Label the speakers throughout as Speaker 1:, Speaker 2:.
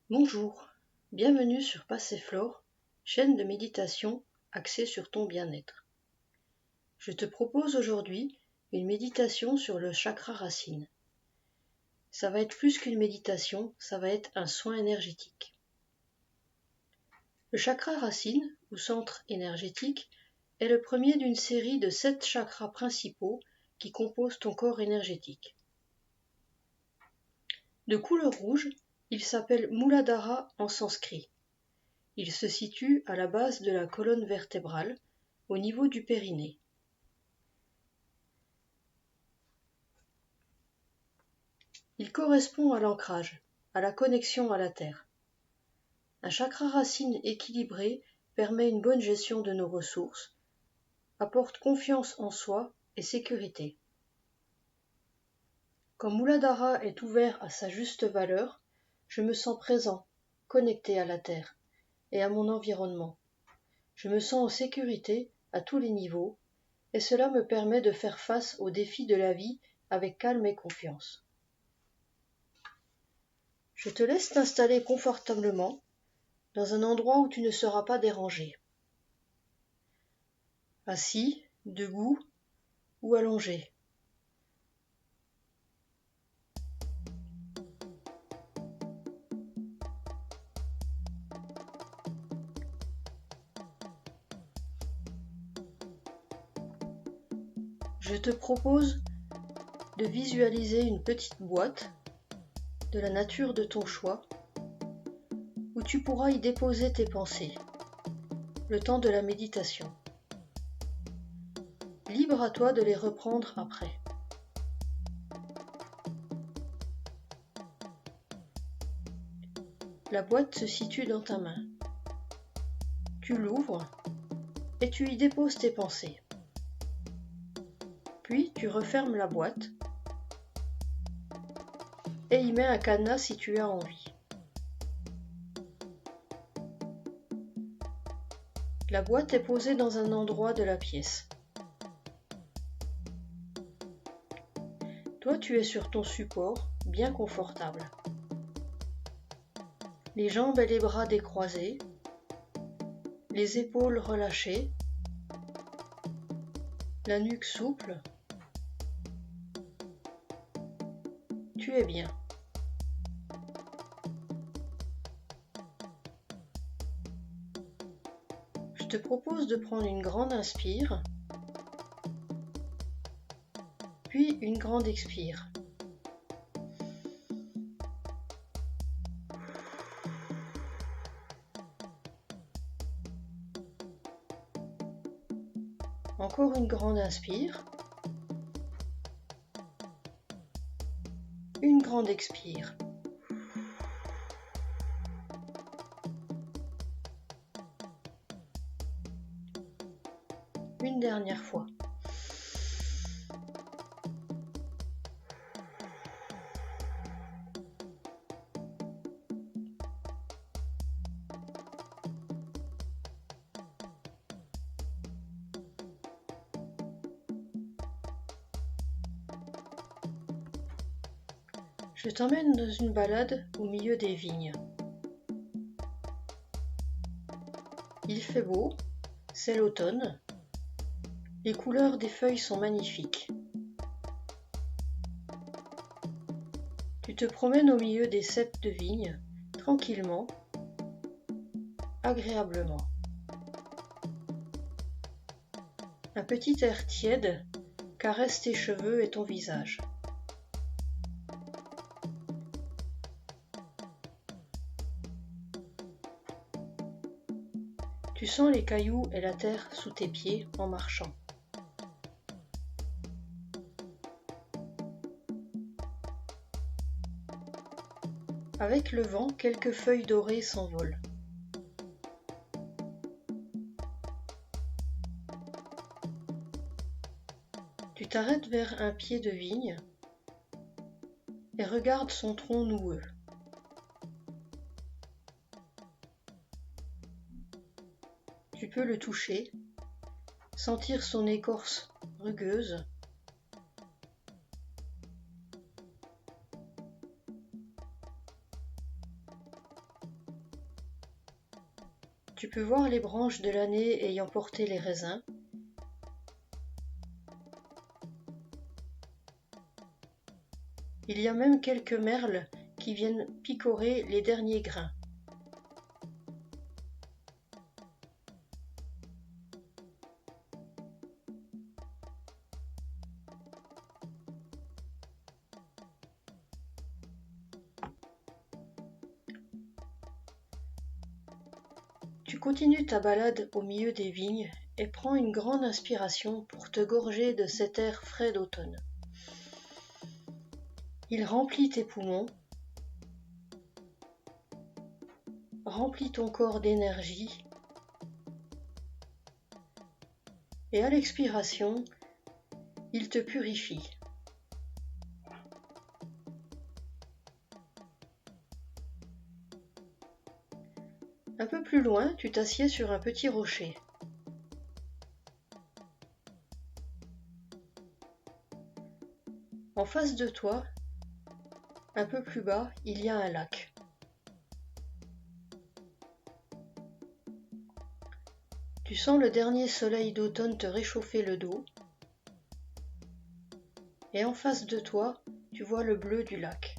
Speaker 1: Bonjour, bienvenue sur Passiflore, chaîne de méditation axée sur ton bien-être. Je te propose aujourd'hui une méditation sur le chakra racine. Ça va être plus qu'une méditation, ça va être un soin énergétique. Le chakra racine, ou centre énergétique, est le premier d'une série de 7 chakras principaux qui composent ton corps énergétique. De couleur rouge, il s'appelle Muladhara en sanskrit. Il se situe à la base de la colonne vertébrale, au niveau du périnée. Il correspond à l'ancrage, à la connexion à la terre. Un chakra racine équilibré permet une bonne gestion de nos ressources, apporte confiance en soi et sécurité. Quand Muladhara est ouvert à sa juste valeur, je me sens présent, connecté à la terre et à mon environnement. Je me sens en sécurité à tous les niveaux, et cela me permet de faire face aux défis de la vie avec calme et confiance. Je te laisse t'installer confortablement dans un endroit où tu ne seras pas dérangé. Assis, debout ou allongé. Je te propose de visualiser une petite boîte de la nature de ton choix où tu pourras y déposer tes pensées, le temps de la méditation. Libre à toi de les reprendre après. La boîte se situe dans ta main. Tu l'ouvres et tu y déposes tes pensées. Puis tu refermes la boîte et y mets un cadenas si tu as envie. La boîte est posée dans un endroit de la pièce. Toi, tu es sur ton support, bien confortable. Les jambes et les bras décroisés, les épaules relâchées, la nuque souple. Tu es bien. Je te propose de prendre une grande inspire, puis une grande expire. Encore une grande inspire, une grande expire. Une dernière fois. Je t'emmène dans une balade au milieu des vignes. Il fait beau, c'est l'automne. Les couleurs des feuilles sont magnifiques. Tu te promènes au milieu des ceps de vigne, tranquillement, agréablement. Un petit air tiède caresse tes cheveux et ton visage. Tu sens les cailloux et la terre sous tes pieds en marchant. Avec le vent, quelques feuilles dorées s'envolent. Tu t'arrêtes vers un pied de vigne et regardes son tronc noueux. Tu peux le toucher, sentir son écorce rugueuse. Tu peux voir les branches de l'année ayant porté les raisins. Il y a même quelques merles qui viennent picorer les derniers grains. Tu continues ta balade au milieu des vignes et prends une grande inspiration pour te gorger de cet air frais d'automne. Il remplit tes poumons, remplit ton corps d'énergie et à l'expiration, il te purifie. Un peu plus loin, tu t'assieds sur un petit rocher. En face de toi, un peu plus bas, il y a un lac. Tu sens le dernier soleil d'automne te réchauffer le dos. Et en face de toi, tu vois le bleu du lac.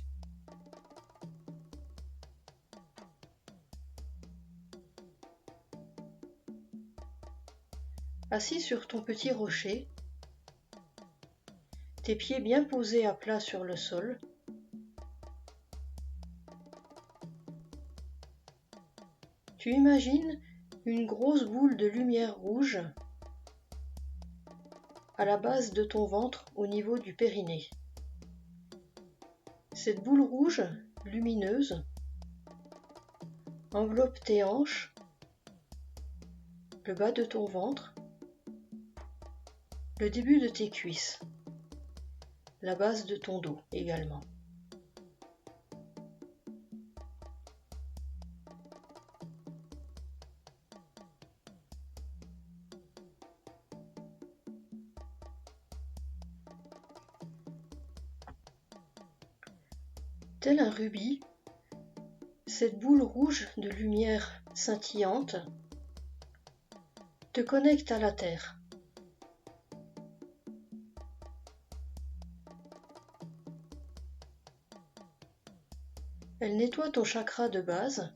Speaker 1: Assis sur ton petit rocher, tes pieds bien posés à plat sur le sol, tu imagines une grosse boule de lumière rouge à la base de ton ventre au niveau du périnée. Cette boule rouge, lumineuse, enveloppe tes hanches, le bas de ton ventre, le début de tes cuisses, la base de ton dos également. Tel un rubis, cette boule rouge de lumière scintillante te connecte à la terre. Elle nettoie ton chakra de base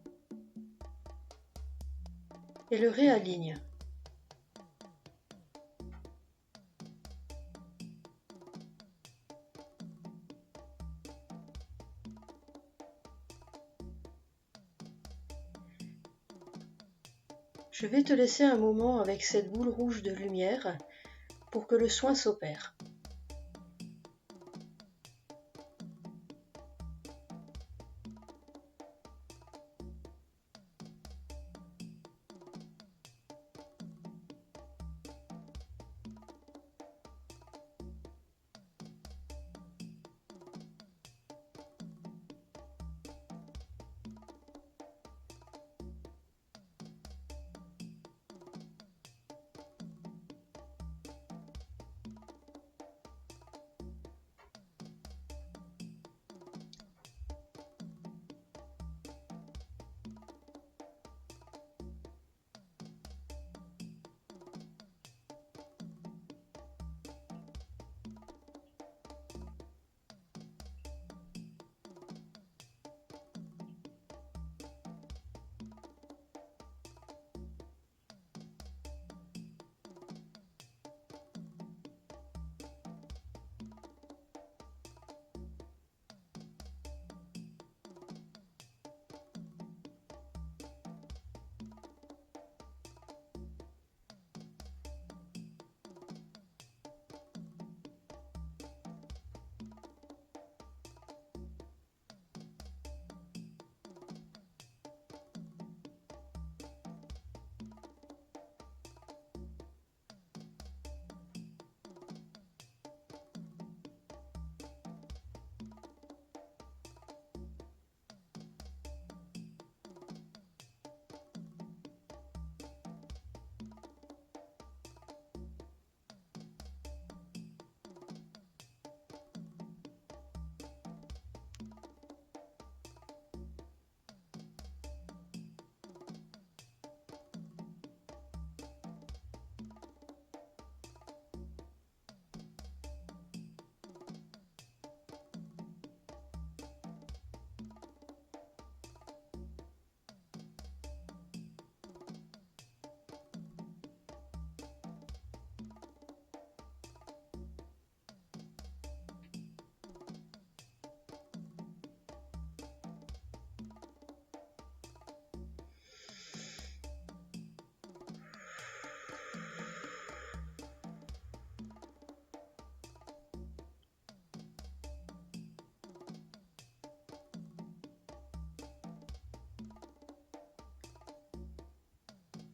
Speaker 1: et le réaligne. Je vais te laisser un moment avec cette boule rouge de lumière pour que le soin s'opère.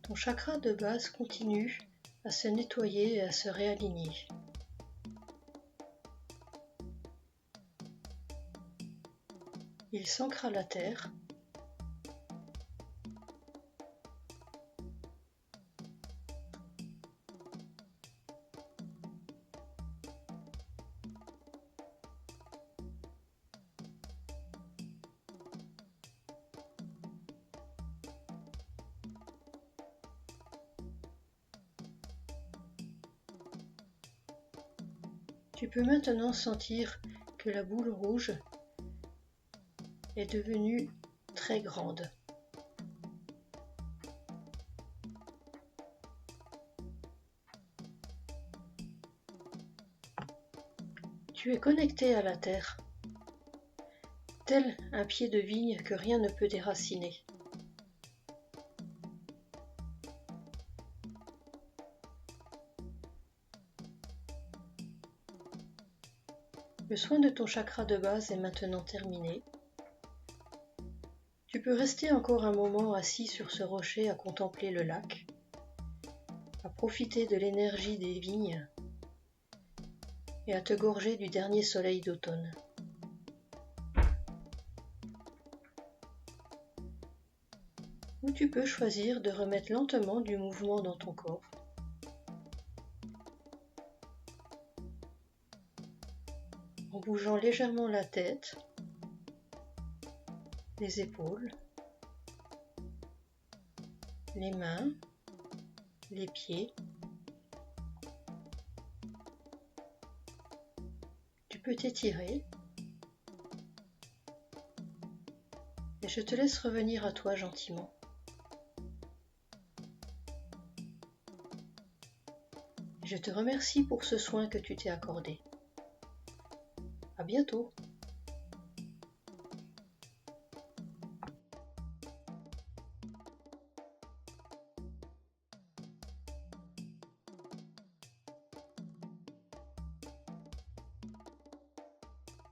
Speaker 1: Ton chakra de base continue à se nettoyer et à se réaligner. Il s'ancre à la terre. Tu peux maintenant sentir que la boule rouge est devenue très grande. Tu es connecté à la terre, tel un pied de vigne que rien ne peut déraciner. Le soin de ton chakra de base est maintenant terminé. Tu peux rester encore un moment assis sur ce rocher à contempler le lac, à profiter de l'énergie des vignes et à te gorger du dernier soleil d'automne. Ou tu peux choisir de remettre lentement du mouvement dans ton corps. En bougeant légèrement la tête, les épaules, les mains, les pieds. Tu peux t'étirer et je te laisse revenir à toi gentiment. Je te remercie pour ce soin que tu t'es accordé. À bientôt.